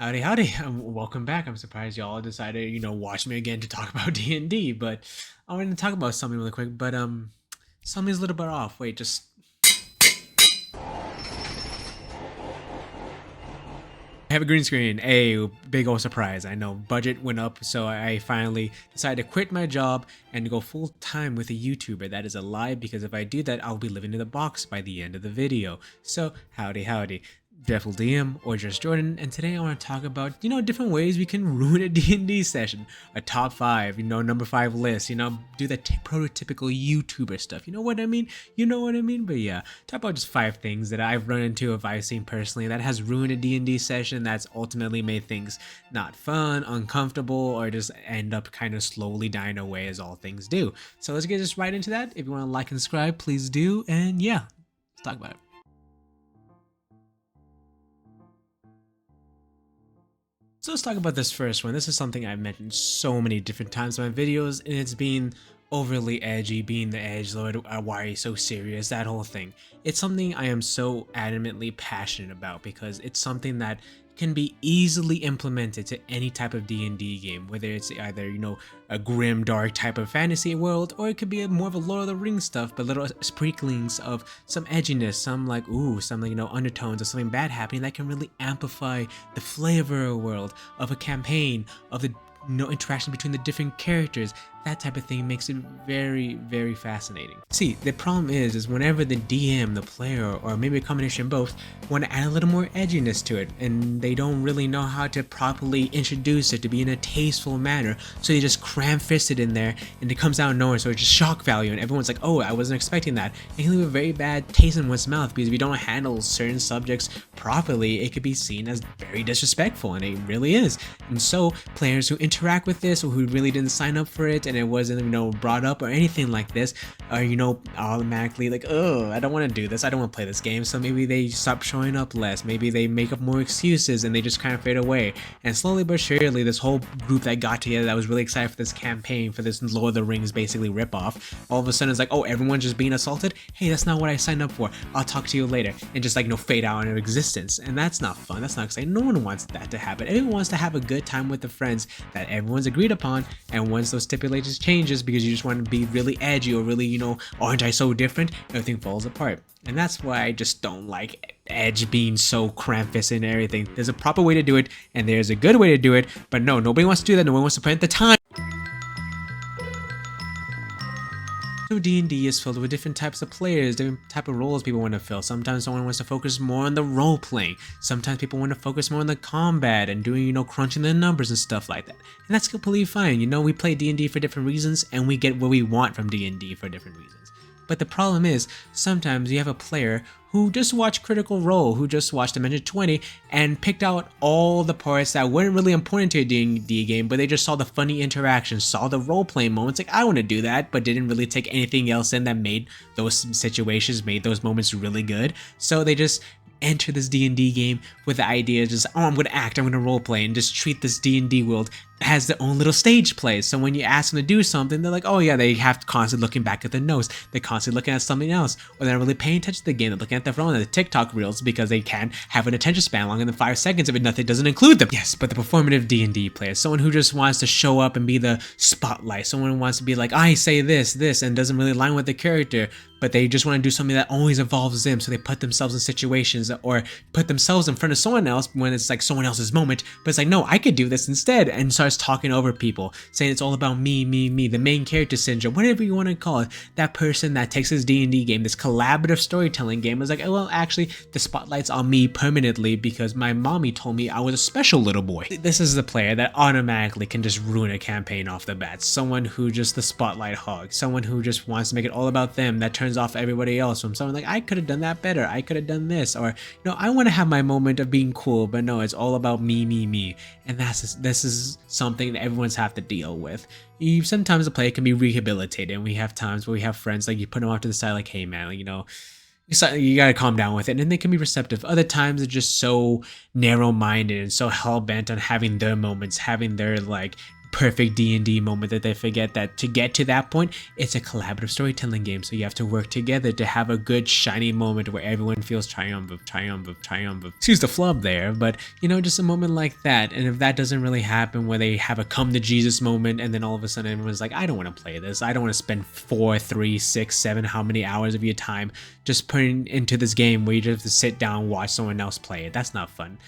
Howdy, howdy. Welcome back. I'm surprised y'all decided, watch me again to talk about D&D, but I wanted to talk about something really quick, but something's a little bit off. Wait, just I have a green screen. A big old surprise. I know budget went up, so I finally decided to quit my job and go full time with a YouTuber. That is a lie because if I do that, I'll be living in the box by the end of the video. So, howdy, howdy. Devil DM or just Jordan, and today I want to talk about different ways we can ruin a D&D session, a top 5, number 5 list, do the prototypical YouTuber stuff. You know what I mean? You know what I mean? But yeah, talk about just 5 things that I've run into, if I've seen personally, that has ruined a D&D session, that's ultimately made things not fun, uncomfortable, or just end up kind of slowly dying away as all things do. So let's get just right into that. If you want to like and subscribe, please do, and yeah, let's talk about it. So let's talk about this first one. This is something I've mentioned so many different times in my videos, and it's being overly edgy, being the edge lord, why are you so serious, that whole thing. It's something I am so adamantly passionate about because it's something that can be easily implemented to any type of D&D game, whether it's either, a grim, dark type of fantasy world, or it could be more of a Lord of the Rings stuff, but little sprinklings of some edginess, some undertones of something bad happening that can really amplify the flavor of a world, of a campaign, of the interaction between the different characters. That type of thing makes it very, very fascinating. See, the problem is whenever the DM, the player, or maybe a combination of both, want to add a little more edginess to it, and they don't really know how to properly introduce it to be in a tasteful manner, so they just cram-fist it in there, and it comes out of nowhere, so it's just shock value, and everyone's like, oh, I wasn't expecting that. It can leave a very bad taste in one's mouth, because if you don't handle certain subjects properly, it could be seen as very disrespectful, and it really is. And so, players who interact with this, or who really didn't sign up for it, and it wasn't brought up or anything like this, are automatically like, oh, I don't want to do this, I don't want to play this game. So maybe they stop showing up less, maybe they make up more excuses, and they just kind of fade away. And slowly but surely, this whole group that got together that was really excited for this campaign, for this Lord of the Rings basically ripoff, all of a sudden it's like, oh, everyone's just being assaulted. Hey, that's not what I signed up for, I'll talk to you later, and just fade out into existence. And that's not fun, that's not exciting. No one wants that to happen. Everyone wants to have a good time with the friends that everyone's agreed upon, and once those stipulations changes because you just want to be really edgy or really, aren't I so different, everything falls apart. And that's why I just don't like edge being so cram-fisted and everything. There's a proper way to do it, and there's a good way to do it, but no, nobody wants to do that. No one wants to put in the time. So D&D is filled with different types of players, different type of roles people want to fill. Sometimes someone wants to focus more on the role playing. Sometimes people want to focus more on the combat and doing, crunching the numbers and stuff like that. And that's completely fine. We play D&D for different reasons, and we get what we want from D&D for different reasons. But the problem is, sometimes you have a player who just watched Critical Role, who just watched Dimension 20, and picked out all the parts that weren't really important to a D&D game, but they just saw the funny interactions, saw the role-playing moments, like, I want to do that, but didn't really take anything else in that made those situations, made those moments really good. So they just enter this D&D game with the idea of just, oh, I'm gonna act, I'm gonna roleplay, and just treat this D&D world has their own little stage play. So when you ask them to do something, they're like, oh yeah, they have to constantly looking back at their nose, they're constantly looking at something else, or they're not really paying attention to the game, they're looking at their phone and the TikTok reels because they can't have an attention span longer than 5 seconds if nothing doesn't include them. Yes, but the performative D&D player, someone who just wants to show up and be the spotlight, someone who wants to be like, I say this, and doesn't really align with the character, but they just want to do something that always involves them, so they put themselves in situations or put themselves in front of someone else when it's like someone else's moment, but it's like, no, I could do this instead, and starts talking over people, saying it's all about me, the main character syndrome, whatever you want to call it. That person that takes this D&D game, this collaborative storytelling game, is like, oh, well, actually, the spotlight's on me permanently because my mommy told me I was a special little boy. This is the player that automatically can just ruin a campaign off the bat. Someone who just the spotlight hog, someone who just wants to make it all about them, that turns off everybody else. From someone like, I could have done that better, I could have done this, or I want to have my moment of being cool, but no, it's all about me. And this is something that everyone's have to deal with. Sometimes the player can be rehabilitated, and we have times where we have friends like you put them off to the side like, hey man, you gotta calm down with it, and they can be receptive. Other times they're just so narrow-minded and so hell-bent on having their moments, having their perfect D&D moment that they forget that to get to that point, it's a collaborative storytelling game. So you have to work together to have a good shiny moment where everyone feels triumphant. Excuse the flub there, but you know, just a moment like that. And if that doesn't really happen, where they have a come to Jesus moment and then all of a sudden everyone's like, I don't want to play this. I don't want to spend 4, 3, 6, 7, how many hours of your time just putting into this game where you just have to sit down, watch someone else play it. That's not fun.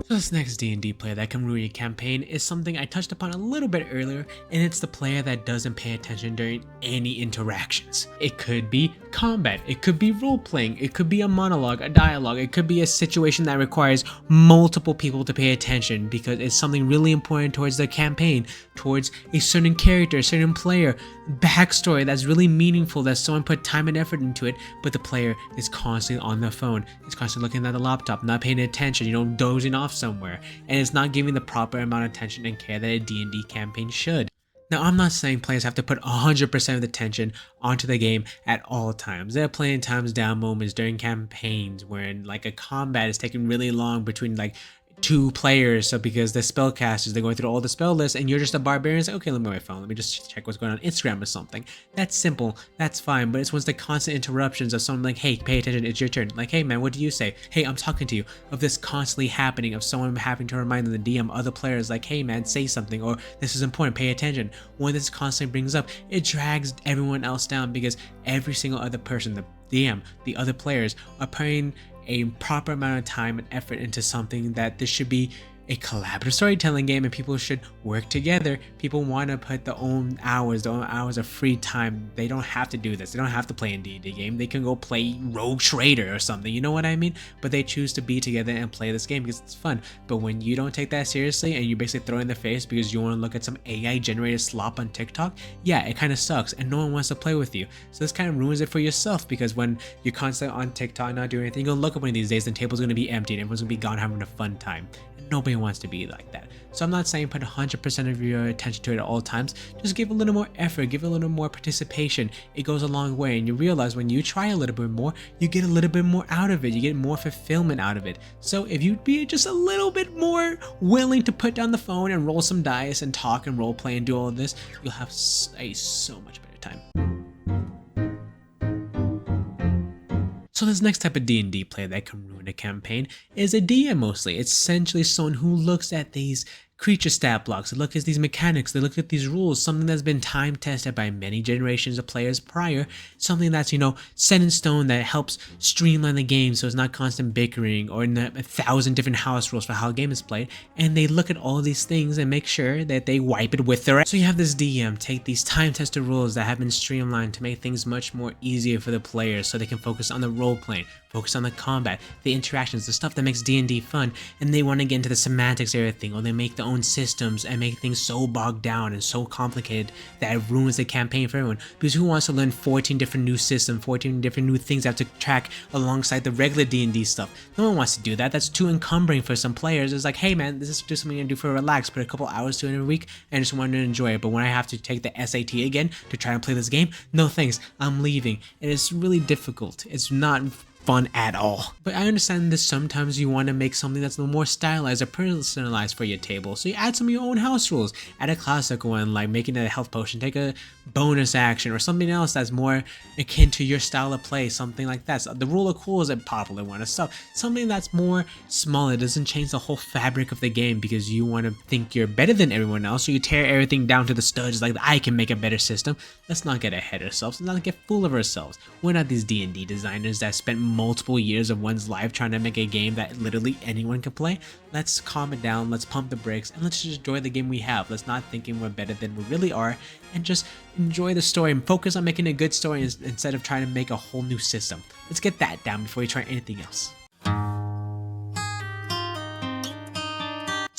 So this next D&D player that can ruin your campaign is something I touched upon a little bit earlier, and it's the player that doesn't pay attention during any interactions. It could be combat, it could be role-playing, it could be a monologue, a dialogue, it could be a situation that requires multiple people to pay attention because it's something really important towards the campaign, towards a certain character, a certain player, backstory that's really meaningful, that someone put time and effort into it, but the player is constantly on the phone, is constantly looking at the laptop, not paying attention, you know, dozing off somewhere, and it's not giving the proper amount of attention and care that a D&D campaign should. Now, I'm not saying players have to put 100% of the attention onto the game at all times. There are plenty of times down moments during campaigns when like a combat is taking really long between like 2 players, so because the spellcasters, they're going through all the spell lists and you're just a barbarian, it's like, okay, let me my phone, let me just check what's going on Instagram or something. That's simple, that's fine, but it's once the constant interruptions of someone like, hey, pay attention, it's your turn, like, hey man, what do you say, hey, I'm talking to you, of this constantly happening, of someone having to remind the DM, other players like, hey man, say something, or this is important, pay attention. When this constantly brings up, it drags everyone else down because every single other person, the DM, the other players, are putting a proper amount of time and effort into something that this should be a collaborative storytelling game, and people should work together. People want to put their own hours of free time. They don't have to do this. They don't have to play a D&D game. They can go play Rogue Trader or something, you know what I mean? But they choose to be together and play this game because it's fun. But when you don't take that seriously and you basically throw it in the face because you want to look at some AI generated slop on TikTok, yeah, it kind of sucks and no one wants to play with you. So this kind of ruins it for yourself, because when you're constantly on TikTok not doing anything, you're gonna look up one of these days and the table's gonna be empty and everyone's gonna be gone having a fun time. Nobody wants to be like that. So I'm not saying put 100% of your attention to it at all times. Just give a little more effort, give a little more participation. It goes a long way, and you realize when you try a little bit more, you get a little bit more out of it. You get more fulfillment out of it. So if you'd be just a little bit more willing to put down the phone and roll some dice and talk and role play and do all of this, you'll have a so much better time. So this next type of D&D player that can ruin a campaign is a DM mostly. It's essentially someone who looks at these creature stat blocks, they look at these mechanics, they look at these rules, something that's been time tested by many generations of players prior, something that's, you know, set in stone that helps streamline the game so it's not constant bickering or 1,000 different house rules for how a game is played, and they look at all these things and make sure that they wipe it with their. So you have this DM take these time tested rules that have been streamlined to make things much more easier for the players so they can focus on the role playing, focus on the combat, the interactions, the stuff that makes D&D fun, and they want to get into the semantics of everything, or they make their own systems and make things so bogged down and so complicated that it ruins the campaign for everyone. Because who wants to learn 14 different new systems, 14 different new things that have to track alongside the regular D&D stuff? No one wants to do that. That's too encumbering for some players. It's like, hey man, this is just something you can do for relax, put a couple hours to it in a week and just want to enjoy it. But when I have to take the SAT again to try and play this game, no thanks, I'm leaving. And it's really difficult. It's not fun at all. But I understand that sometimes you want to make something that's a little more stylized or personalized for your table, so you add some of your own house rules. Add a classic one like making a health potion, take a bonus action, or something else that's more akin to your style of play, something like that. So the rule of cool is a popular one or stuff. Something that's more small, it doesn't change the whole fabric of the game because you want to think you're better than everyone else, so you tear everything down to the studs like I can make a better system. Let's not get ahead of ourselves, let's not get full of ourselves. We're not these D&D designers that spent multiple years of one's life trying to make a game that literally anyone can play. Let's calm it down, let's pump the brakes, and let's just enjoy the game we have. Let's not thinking we're better than we really are, and just enjoy the story and focus on making a good story instead of trying to make a whole new system. Let's get that down before you try anything else.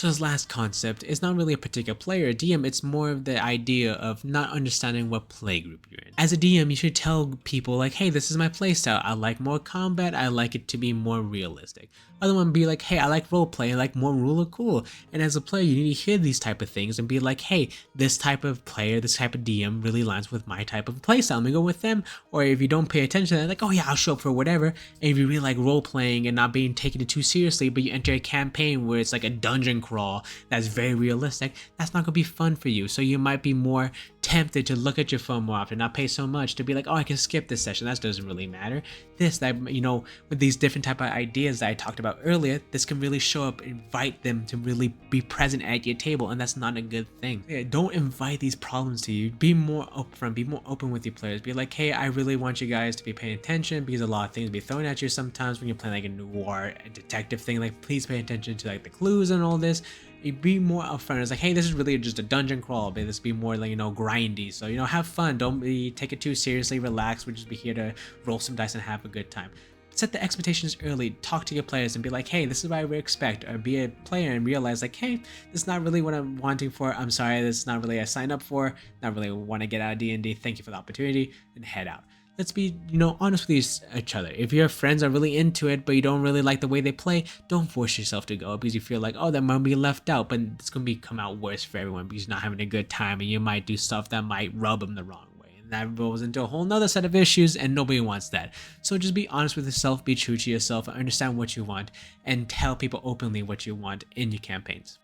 So this last concept is not really a particular player or DM, it's more of the idea of not understanding what playgroup you're in. As a DM, you should tell people like, hey, this is my playstyle. I like more combat, I like it to be more realistic. Other one be like, hey, I like roleplay, I like more rule of cool. And as a player, you need to hear these type of things and be like, hey, this type of player, this type of DM really aligns with my type of playstyle. Let me go with them. Or if you don't pay attention, they're like, oh yeah, I'll show up for whatever. And if you really like role playing and not being taken too seriously, but you enter a campaign where it's like a dungeon crawl that's very realistic, that's not gonna be fun for you. So you might be more tempted to look at your phone more often, not pay so much, to be like, oh, I can skip this session, that doesn't really matter. This, that, you know, with these different type of ideas that I talked about earlier, this can really show up, invite them to really be present at your table, and that's not a good thing. Yeah, don't invite these problems to you. Be more upfront, be more open with your players. Be like, hey, I really want you guys to be paying attention because a lot of things be thrown at you sometimes when you're playing like a noir, a detective thing. Like, please pay attention to like the clues and all this. You be more upfront. It's like, hey, this is really just a dungeon crawl, but this be more like, you know, grindy. So, you know, have fun. Don't take it too seriously. Relax. We'll just be here to roll some dice and have a good time. Set the expectations early. Talk to your players and be like, hey, this is what I would expect. Or be a player and realize like, hey, this is not really what I'm wanting for. I'm sorry, this is not really what I signed up for. Not really want to get out of D&D. Thank you for the opportunity, and head out. Let's be, you know, honest with each other. If your friends are really into it, but you don't really like the way they play, don't force yourself to go because you feel like, oh, that might be left out, but it's going to come out worse for everyone because you're not having a good time and you might do stuff that might rub them the wrong way. And that rolls into a whole nother set of issues and nobody wants that. So just be honest with yourself, be true to yourself, understand what you want, and tell people openly what you want in your campaigns.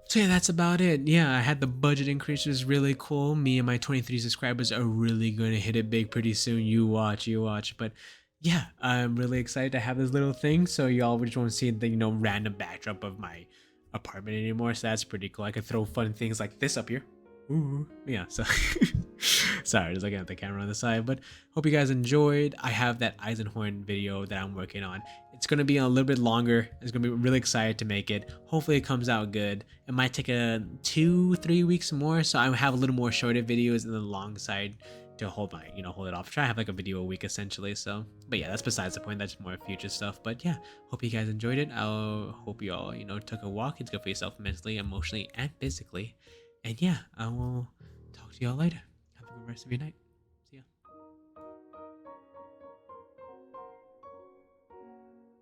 So yeah, that's about it. Yeah, I had the budget increase, which is really cool. Me and my 23 subscribers are really going to hit it big pretty soon. You watch. But yeah, I'm really excited to have this little thing. So y'all just won't see the, you know, random backdrop of my apartment anymore. So that's pretty cool. I could throw fun things like this up here. Ooh, yeah, so sorry, just looking at the camera on the side, but hope you guys enjoyed. I have that Eisenhorn video that I'm working on. It's going to be a little bit longer. It's going to be really excited to make it. Hopefully it comes out good. It might take a 2-3 weeks more, so I have a little more shorter videos and the long side to hold my, you know, hold it off. Try to have like a video a week essentially. So, but yeah, that's besides the point. That's more future stuff. But yeah, hope you guys enjoyed it. I hope you all, you know, took a walk. It's good for yourself mentally, emotionally, and physically. And yeah, I will talk to y'all later. Have a good rest of your night.